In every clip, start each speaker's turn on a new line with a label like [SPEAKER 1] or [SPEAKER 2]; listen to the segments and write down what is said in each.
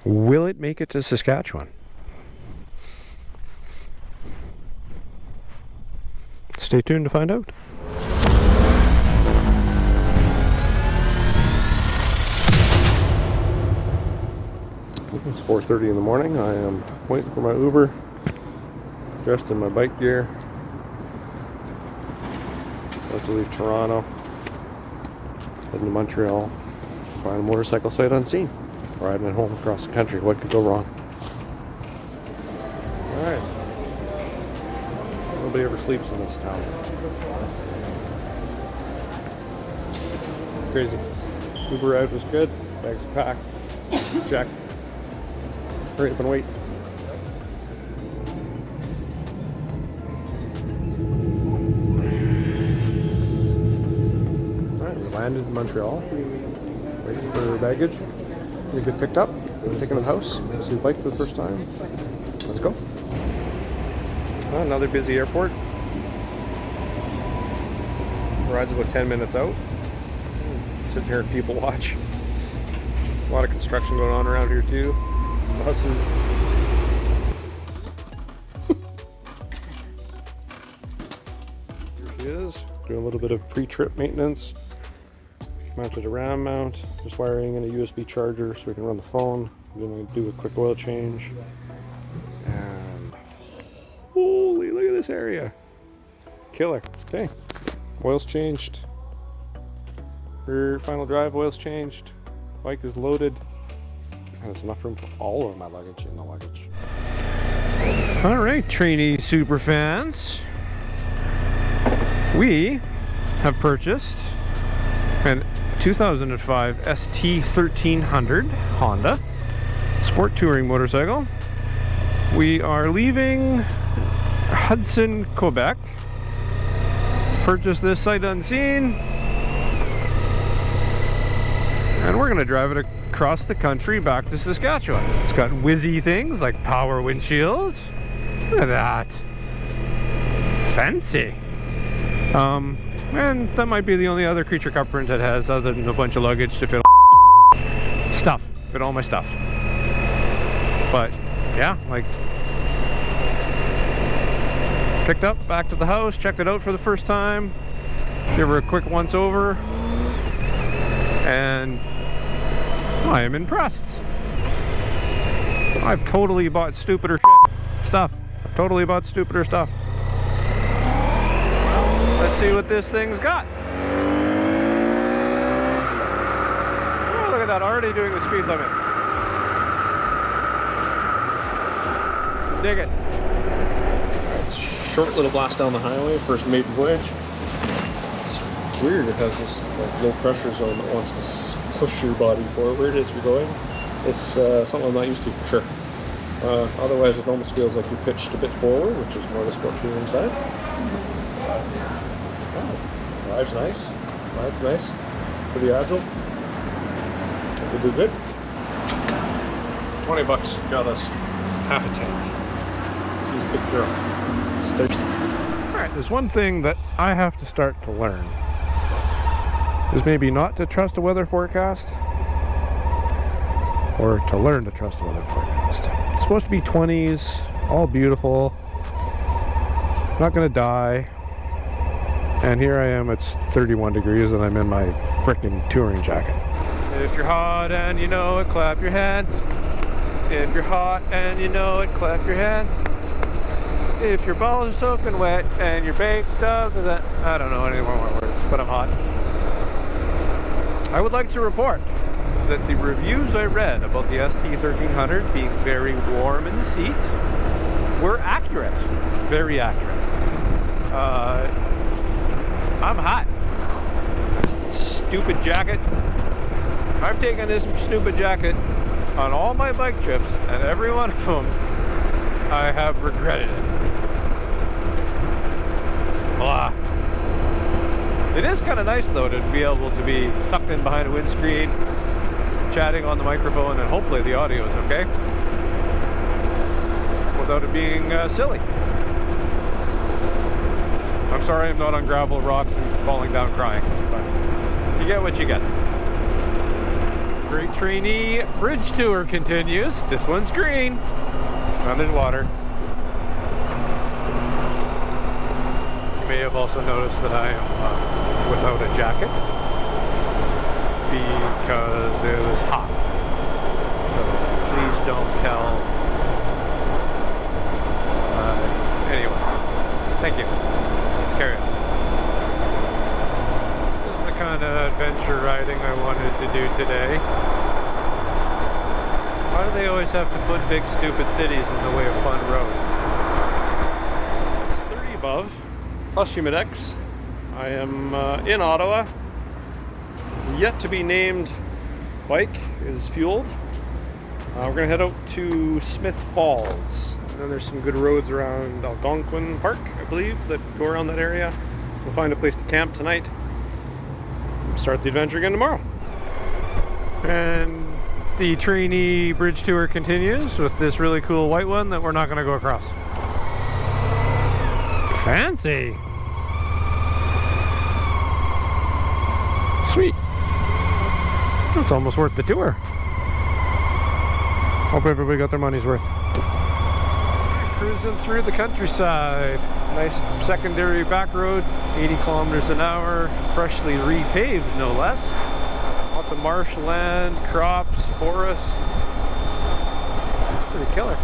[SPEAKER 1] Will it make it to Saskatchewan? Stay tuned to find out. It's 4:30 in the morning. I am waiting for my Uber, dressed in my bike gear. About to leave Toronto, heading to Montreal, find a motorcycle sight unseen. Riding it home across the country. What could go wrong? Alright. Nobody ever sleeps in this town. Crazy. Uber ride was good. Bags are packed. Checked. Hurry up and wait. Alright, we landed in Montreal. Waiting for baggage. We get picked up, taken to the house, see the bike for the first time. Let's go. Another busy airport. Ride's about 10 minutes out. Sitting here at People Watch. A lot of construction going on around here too. Buses. Here she is, doing a little bit of pre-trip maintenance. Mounted a RAM mount, just wiring in a USB charger so we can run the phone. I'm going to do a quick oil change. And holy, look at this area. Killer. Okay. Oil's changed. Rear final drive oil's changed. Bike is loaded. And it's enough room for all of my luggage in the luggage. Alright, trainee superfans. We have purchased an 2005 ST1300 Honda sport touring motorcycle. We are leaving Hudson, Quebec. Purchased this sight unseen, and we're going to drive it across the country back to Saskatchewan. It's got whizzy things like power windshield. Look at that. Fancy. And that might be the only other creature comforts it has, other than a bunch of luggage to fit all my stuff. But yeah, like, picked up, back to the house, checked it out for the first time, give her a quick once over, and I am impressed. I've totally bought stupider stuff. I've totally bought stupider stuff. Let's see what this thing's got. Oh, look at that, already doing the speed limit. Dig it. It's a short little blast down the highway, first maiden voyage. It's weird, it has this like low pressure zone that wants to push your body forward as you're going. It's something I'm not used to for sure. Otherwise it almost feels like you're pitched a bit forward, which is more the sport touring side. Drive's nice. Ride's nice. Pretty agile. We'll do good. $20 got us half a tank. She's a big girl. She's thirsty. Alright, there's one thing that I have to start to learn. Is maybe not to trust a weather forecast, or to learn to trust a weather forecast. It's supposed to be 20s, all beautiful. Not gonna die. And here I am, it's 31 degrees and I'm in my frickin' touring jacket. If you're hot and you know it, clap your hands. If you're hot and you know it, clap your hands. If your balls are soaking wet and you're baked up, I don't know any more words, but I'm hot. I would like to report that the reviews I read about the ST1300 being very warm in the seat were accurate. Very accurate. I'm hot. Stupid jacket. I've taken this stupid jacket on all my bike trips, and every one of them I have regretted it. Blah. It is kind of nice though to be able to be tucked in behind a windscreen, chatting on the microphone, and hopefully the audio is okay without it being silly. I'm sorry I'm not on gravel, rocks, and falling down crying, but you get what you get. Great Trainee Bridge Tour continues. This one's green. And there's water. You may have also noticed that I am without a jacket because it was hot. So please don't tell. Anyway, thank you. Let's carry on. This is the kind of adventure riding I wanted to do today. Why do they always have to put big stupid cities in the way of fun roads? It's 30 above, plus Humidex. I am in Ottawa. Yet to be named bike is fueled. We're gonna head out to Smith Falls. And then there's some good roads around Algonquin Park, I believe, that go around that area. We'll find a place to camp tonight. Start the adventure again tomorrow. And the Trainee Bridge Tour continues with this really cool white one that we're not going to go across. Fancy! Sweet. That's almost worth the tour. Hope everybody got their money's worth. Cruising through the countryside. Nice secondary back road, 80 kilometers an hour, freshly repaved no less. Lots of marshland, crops, forest. It's pretty killer.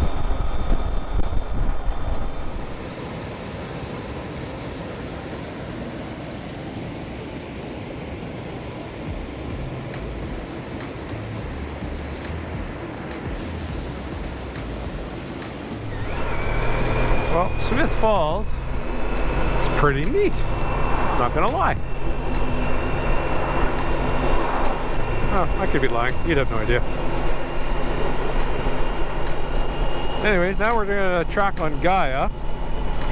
[SPEAKER 1] Well, Smith Falls is pretty neat, not gonna lie. Oh, I could be lying, you'd have no idea. Anyway, now we're gonna track on Gaia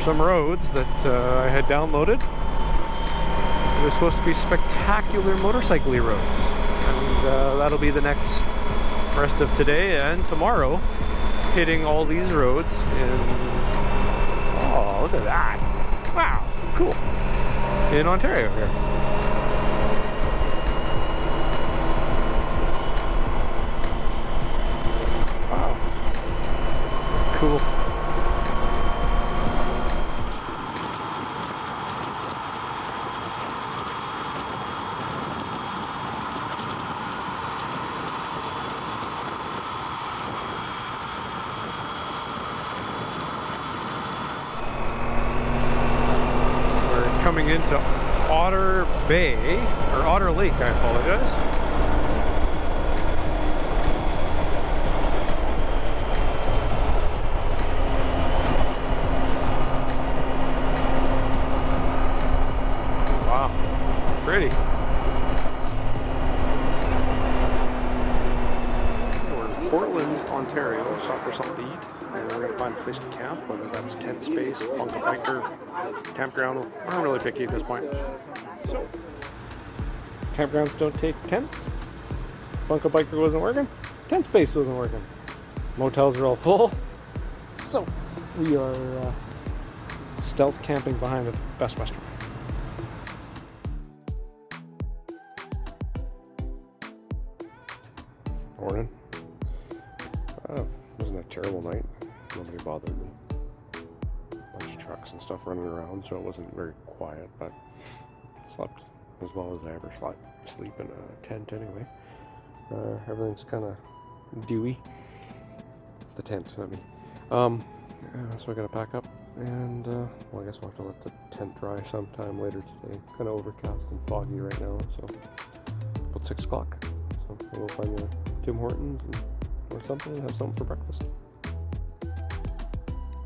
[SPEAKER 1] some roads that I had downloaded. They're supposed to be spectacular motorcycle roads, and that'll be the next rest of today and tomorrow, hitting all these roads in. Oh, look at that. Wow, cool. In Ontario here. Wow. Cool. Coming into Otter Bay, or Otter Lake, I apologize. Wow, pretty. We're in Portland, Ontario, stop for something to eat. And we're going to find a place to camp, whether that's tent space, bunker biker, campground. I'm really picky at this point. So, campgrounds don't take tents. Bunker biker wasn't working. Tent space wasn't working. Motels are all full. So, we are stealth camping behind the Best Western. Morning. Wasn't a terrible night. Nobody bothered me. Bunch of trucks and stuff running around, so it wasn't very quiet, but slept as well as I ever sleep in a tent anyway. Everything's kind of dewy. The tent, I mean. So I gotta pack up, and well, I guess we'll have to let the tent dry sometime later today. It's kind of overcast and foggy right now, so about 6 o'clock. So we'll find Tim Hortons or something and have something for breakfast.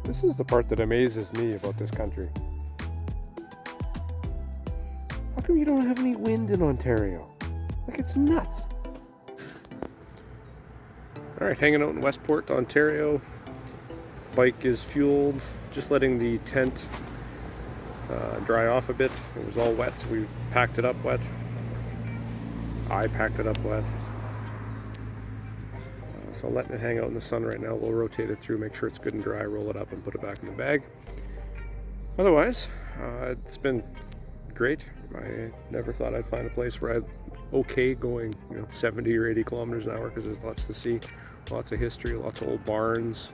[SPEAKER 1] This is the part that amazes me about this country. How come you don't have any wind in Ontario? Like, it's nuts. Alright, hanging out in Westport, Ontario. Bike is fueled, just letting the tent dry off a bit. It was all wet, so we packed it up wet. I packed it up wet. So letting it hang out in the sun right now. We'll rotate it through, make sure it's good and dry, roll it up and put it back in the bag. Otherwise, it's been great. I never thought I'd find a place where I'd okay going, you know, 70 or 80 kilometers an hour because there's lots to see, lots of history, lots of old barns,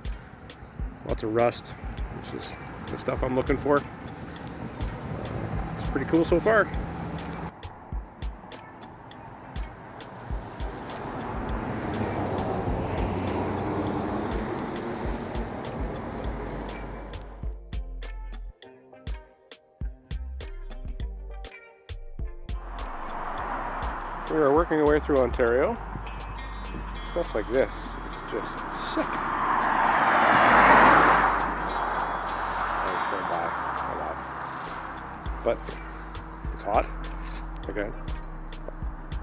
[SPEAKER 1] lots of rust, which is the stuff I'm looking for. It's pretty cool so far. We are working our way through Ontario. Stuff like this is just sick. I was going by a lot. But it's hot. Okay.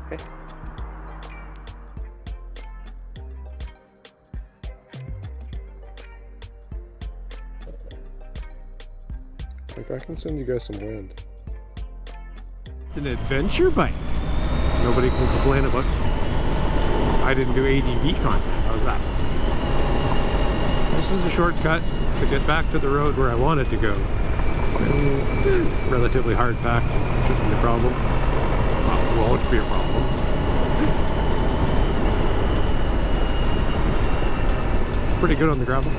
[SPEAKER 1] Hey. Like I can send you guys some wind. It's an adventure bike. Nobody can complain about I didn't do ADV content. How's that? This is a shortcut to get back to the road where I wanted to go. Relatively hard packed. Shouldn't be a problem. Well, won't be a problem. Pretty good on the gravel.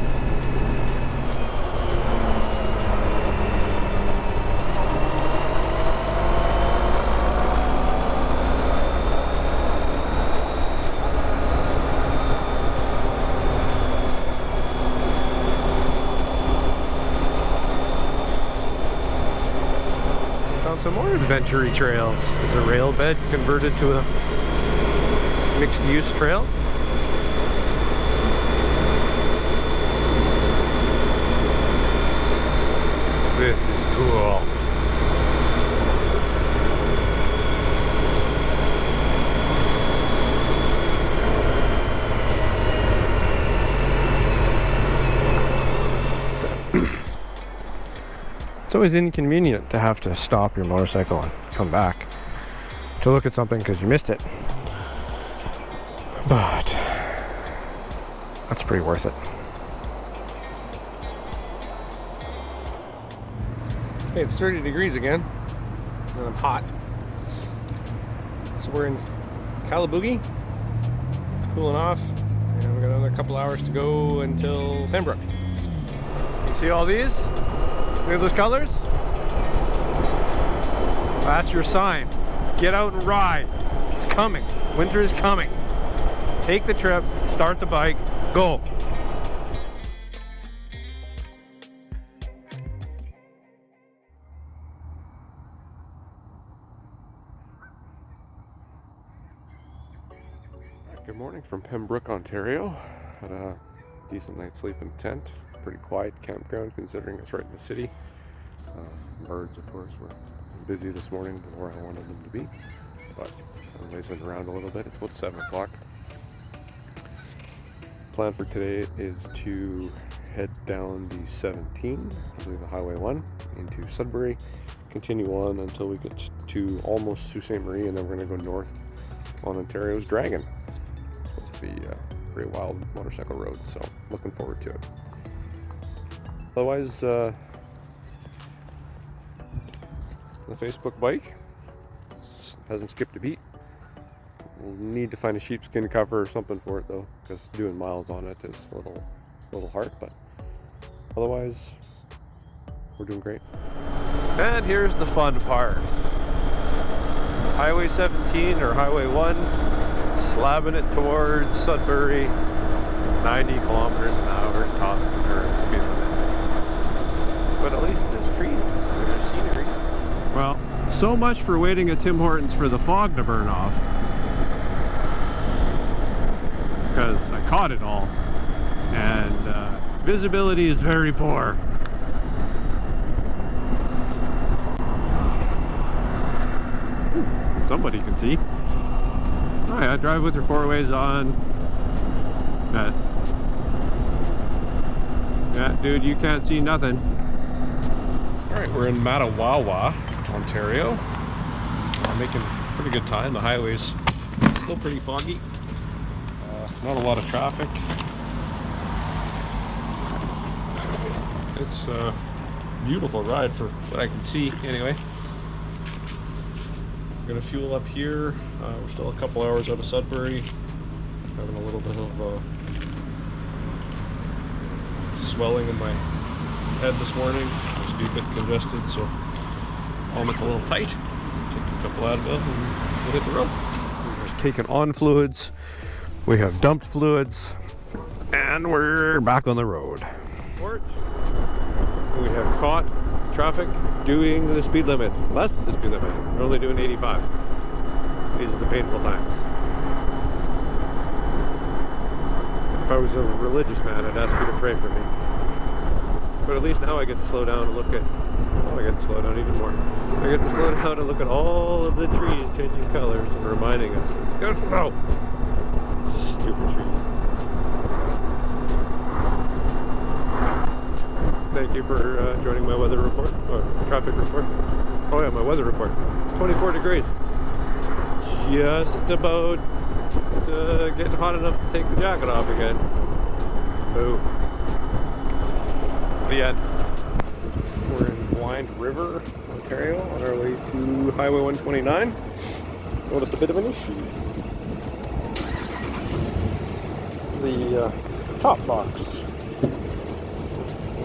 [SPEAKER 1] Some more adventure-y trails. There's a rail bed converted to a mixed-use trail. This is cool. It's always inconvenient to have to stop your motorcycle and come back to look at something because you missed it. But that's pretty worth it. Hey, it's 30 degrees again, and I'm hot. So we're in Calabugie, cooling off, and we've got another couple hours to go until Pembroke. You see all these? Look at those colors? That's your sign. Get out and ride. It's coming. Winter is coming. Take the trip, start the bike, go. Good morning from Pembroke, Ontario. Had a decent night's sleep in the tent. Pretty quiet campground considering it's right in the city. Birds, of course, were busy this morning before I wanted them to be, but I'm lazing around a little bit. It's about 7 o'clock. Plan for today is to head down the 17, I believe the Highway 1, into Sudbury, continue on until we get to almost Sault Ste. Marie, and then we're going to go north on Ontario's Dragon. It's supposed to be a pretty wild motorcycle road, so looking forward to it. Otherwise, the Facebook bike hasn't skipped a beat. We'll need to find a sheepskin cover or something for it though, because doing miles on it is a little hard, but otherwise we're doing great. And here's the fun part. Highway 17 or Highway 1, slabbing it towards Sudbury, 90 kilometers an hour top speed limit. But at least there's trees, there's scenery. Well, so much for waiting at Tim Hortons for the fog to burn off. Because I caught it all. And visibility is very poor. Somebody can see. Oh yeah, drive with your four ways on. Yeah, dude, you can't see nothing. Alright, we're in Matawawa, Ontario. I'm making pretty good time. The highway's still pretty foggy. Not a lot of traffic. It's a beautiful ride for what I can see anyway. gonna fuel up here. We're still a couple hours out of Sudbury. Having a little bit of swelling in my head this morning. Just be a bit congested, so helmet's a little tight. Take a couple out of it and we'll hit the road. We've taken on fluids, we have dumped fluids, and we're back on the road. We have caught traffic doing the speed limit, less than the speed limit. We're only doing 85. These are the painful times. If I was a religious man, I'd ask you to pray for me. But at least now I get to slow down and look at, oh, I get to slow down even more. I get to slow down and look at all of the trees changing colors and reminding us, it's gotta slow. Stupid trees. Thank you for joining my weather report, or traffic report. Oh yeah, my weather report. It's 24 degrees. Just about getting hot enough to take the jacket off again. Boo. The end. We're in Blind River, Ontario, on our way to Highway 129. Notice a bit of an issue. The top box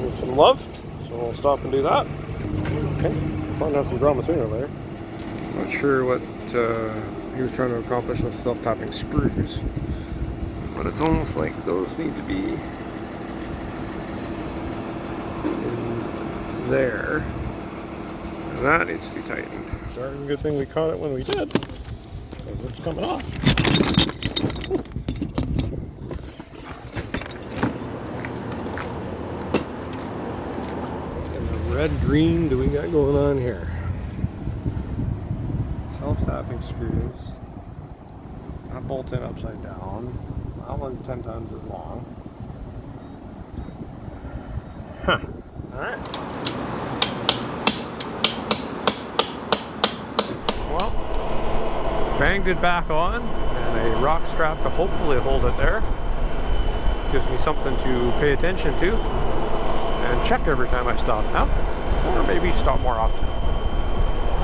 [SPEAKER 1] needs some love, so we'll stop and do that. Okay, probably have some drama sooner or later. Not sure what he was trying to accomplish with self-tapping screws, but it's almost like those need to be in there, and that needs to be tightened. Darn good thing we caught it when we did, because it's coming off. And the red green do we got going on here? Self-tapping screws. That bolts in upside down. That one's 10 times as long. Huh. Alright. Well, banged it back on, and a rock strap to hopefully hold it there. Gives me something to pay attention to and check every time I stop now. Or maybe stop more often.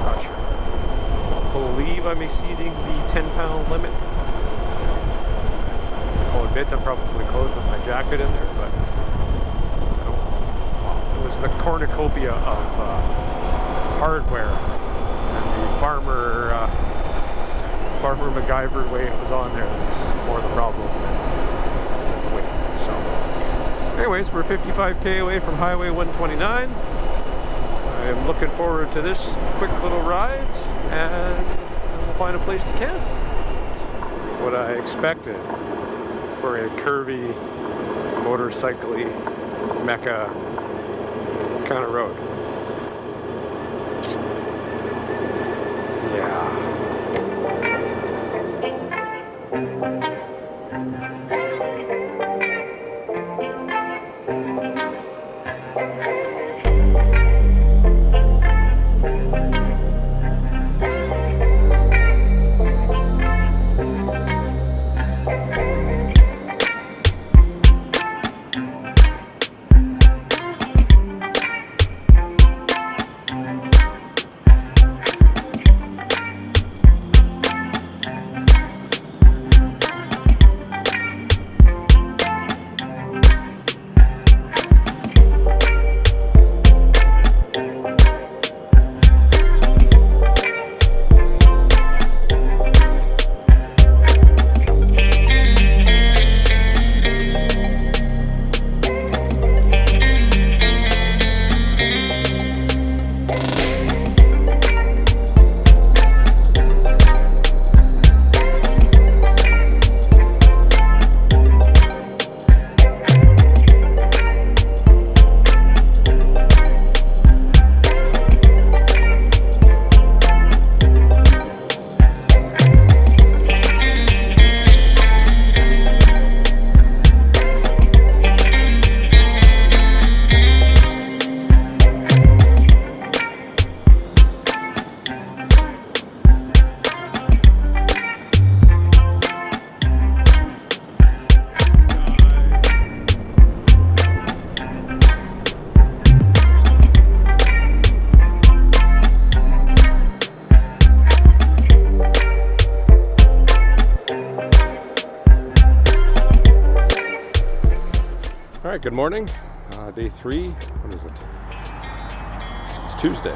[SPEAKER 1] Not sure. I believe I'm exceeding the 10-pound limit. I'll admit I'm probably close with my jacket in there, but it was the cornucopia of hardware and the farmer MacGyver way it was on there that's more the problem than the weight. So, anyways, we're 55k away from Highway 129. I'm looking forward to this quick little ride, and we'll find a place to camp. What I expected for a curvy, motorcycle-y mecca kind of road. Yeah. All right, good morning. Day 3. What is it? It's Tuesday.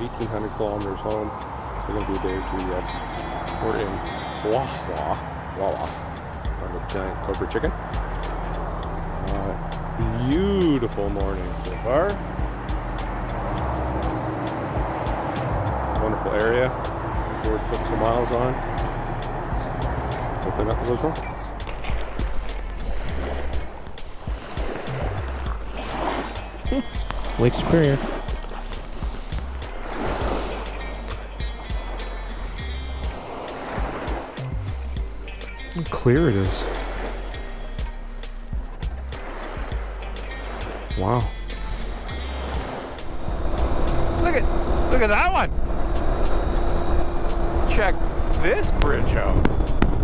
[SPEAKER 1] 1,800 kilometers home. So going to be a day or two yet. We're in Wawa. Found a giant Cobra chicken. Beautiful morning so far. Wonderful area. We're putting some miles on. Hopefully nothing goes wrong.
[SPEAKER 2] Lake Superior.
[SPEAKER 1] How clear it is. Wow.
[SPEAKER 2] Look at that one. Check this bridge out.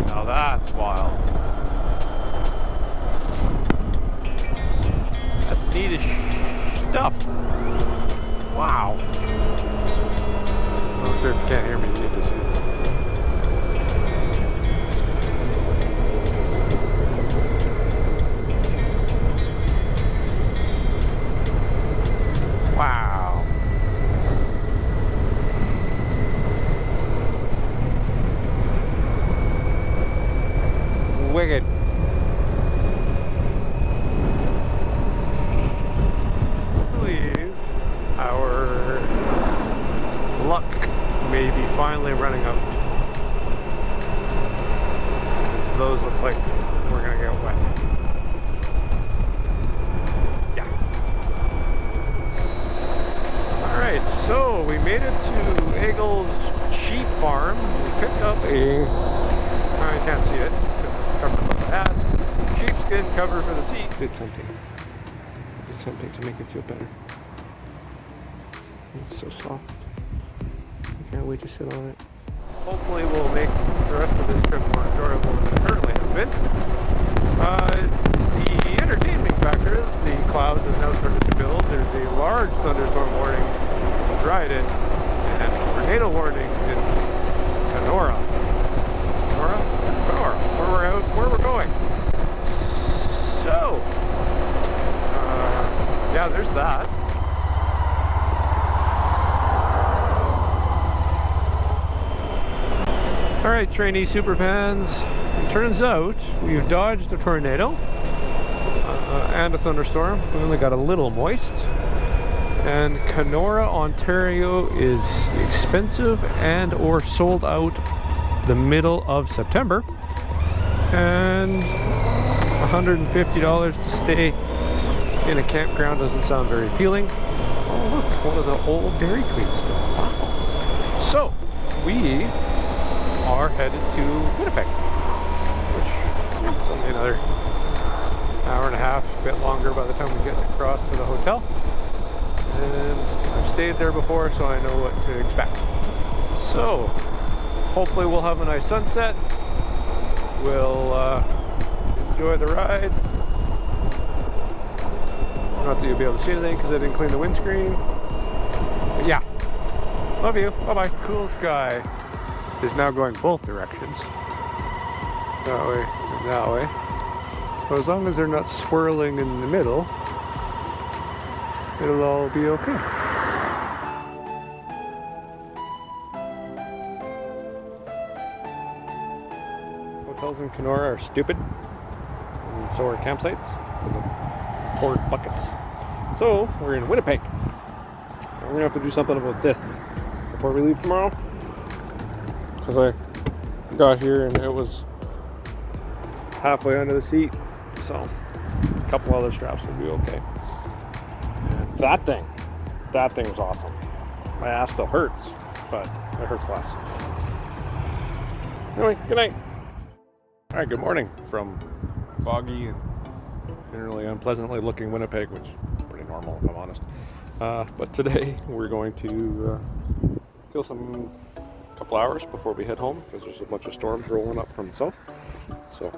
[SPEAKER 2] Now that's wild. That's neat as stuff. Wow.
[SPEAKER 1] Well, if you can't hear me, you need to see this.
[SPEAKER 2] Wow. Wicked. Our luck may be finally running out. Because those look like we're gonna get wet. Yeah. Alright, so we made it to Egil's sheep farm. We picked up a, I can't see it, because it's covered by the hat. Sheepskin cover for the seat.
[SPEAKER 1] Did something to make it feel better. It's so soft. I can't wait to sit on it.
[SPEAKER 2] Hopefully we'll make the rest of this trip more enjoyable than it currently has been. The entertaining factor is the clouds have now started to build. There's a large thunderstorm warning in Dryden and tornado warnings in Kenora. Where we're going. So, yeah, there's that. Alright, trainee superfans, it turns out we've dodged a tornado and a thunderstorm. We only got a little moist. And Kenora, Ontario is expensive and or sold out the middle of September. And $150 to stay in a campground doesn't sound very appealing. Oh look, one of the old Dairy Queen still. Wow. So, we are headed to Winnipeg, which is only another hour and a half, a bit longer by the time we get across to the hotel. And I've stayed there before, so I know what to expect. So, hopefully we'll have a nice sunset. We'll enjoy the ride. Not that you'll be able to see anything because I didn't clean the windscreen. But yeah, love you. Bye-bye. Cool sky is now going both directions. That way and that way. So as long as they're not swirling in the middle, it'll all be okay. Hotels in Kenora are stupid, and so are campsites because of poured buckets. So we're in Winnipeg. We're gonna have to do something about this before we leave tomorrow, because I got here and it was halfway under the seat, so a couple other straps will be okay. And that thing was awesome. My ass still hurts, but it hurts less. Anyway, good night. All right, good morning from foggy and generally unpleasantly looking Winnipeg, which is pretty normal if I'm honest. But today we're going to kill some couple hours before we head home because there's a bunch of storms rolling up from the south. So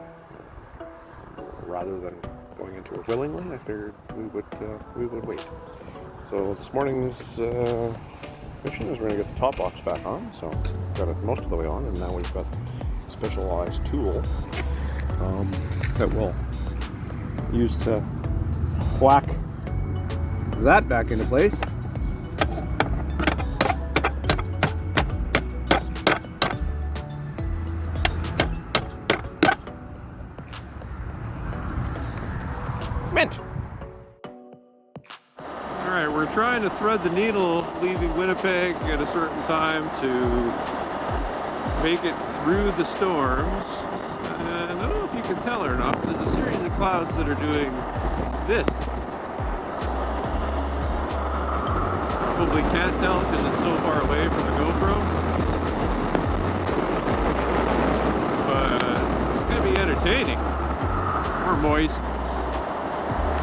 [SPEAKER 2] rather than going into it willingly, I figured we would wait. So this morning's mission is we're going to get the top box back on. So got it most of the way on, and now we've got a specialized tool that we'll use to whack that back into place. Mint! Alright, we're trying to thread the needle leaving Winnipeg at a certain time to make it through the storms. And I don't know if you can tell or not, but there's a series of clouds that are doing this. Probably can't tell because it's so far away from the GoPro. But it's going to be entertaining. Or moist.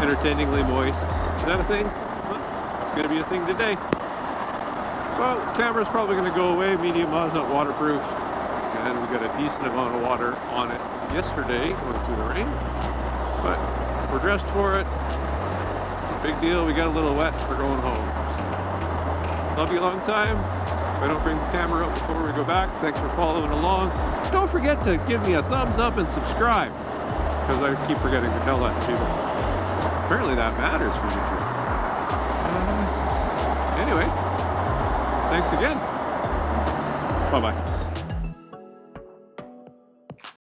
[SPEAKER 2] Entertainingly moist. Is that a thing? Well, it's going to be a thing today. Well, camera's probably going to go away. Medium mod's not waterproof. And we got a decent amount of water on it yesterday going through the rain. But we're dressed for it. Big deal. We got a little wet. We're going home. Love you a long time. If I don't bring the camera up before we go back, thanks for following along. Don't forget to give me a thumbs up and subscribe. Because I keep forgetting to tell that to people. Apparently that matters for YouTube. Anyway, thanks again. Bye-bye.